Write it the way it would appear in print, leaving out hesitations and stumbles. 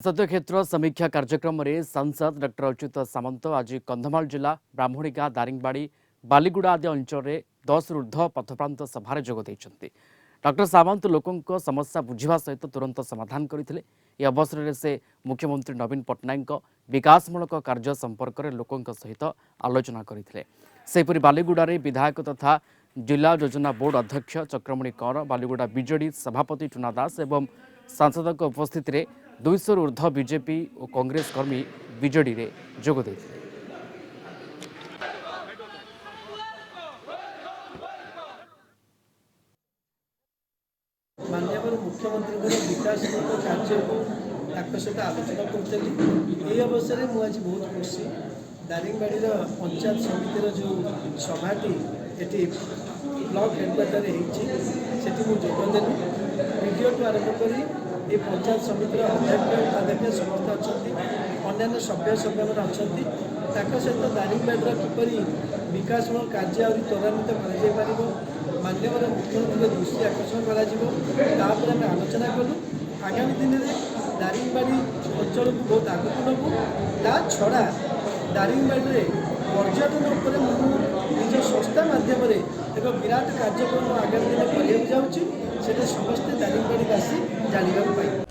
संसदीय क्षेत्र समीक्षा कार्यक्रम में सांसद डॉक्टर अच्युत सामंत आज कंधमाल जिला ब्राह्मणिका दारिंगबाड़ी बालीगुड़ा आदि अंचल में 10 ऊर्ध पथप्रांत सभार जोग देते। डॉक्टर सामंत लोकों समस्या बुझा सहित तुरंत समाधान करते। अवसर में से मुख्यमंत्री नवीन पट्टनायक विकासमूलक कार्य संपर्क में लोकों सहित आलोचना करते। सेपरी बालीगुड़े विधायक तथा जिला योजना बोर्ड अध्यक्ष चक्रमणि कौर, बालीगुड़ा बीजेडी सभापति टुना दास एवं सांसद उपस्थित 200 ऊर्ध बीजेपी और कांग्रेस कर्मी बीजेडी रे जोग देथिले। माननीय मुख्यमंत्री विकास कार्य को सहित आलोचना करी। अवसर में मुझे बहुत खुशी दारिंगबाड़ी पंचायत समितिर जो सभाटी ये ब्लॉक हेडक्वार्टर होती जोगदेली वीडियो टू आरंभ करी ये पंचायत समितिर अध्यक्ष समस्त अच्छा अन्य सभ्य अच्छा सहित दारिंगबाड़ी किपर विकासमूलक कार्य आहरी त्वरान्वित कर माननीय मुख्यमंत्री दृष्टि आकर्षण कर आलोचना कलु। आगामी दिन में दारिंगबाड़ी अंचल को बहुत आगक नबू ता छड़ा दारिंगबाड़ी पर्यटन उपर निज संस्था माध्यम एक विराट कार्यक्रम आगामी दिन करने जाऊँगी से समस्ते दारिंगबाड़ीवासी जानवा पाइबे।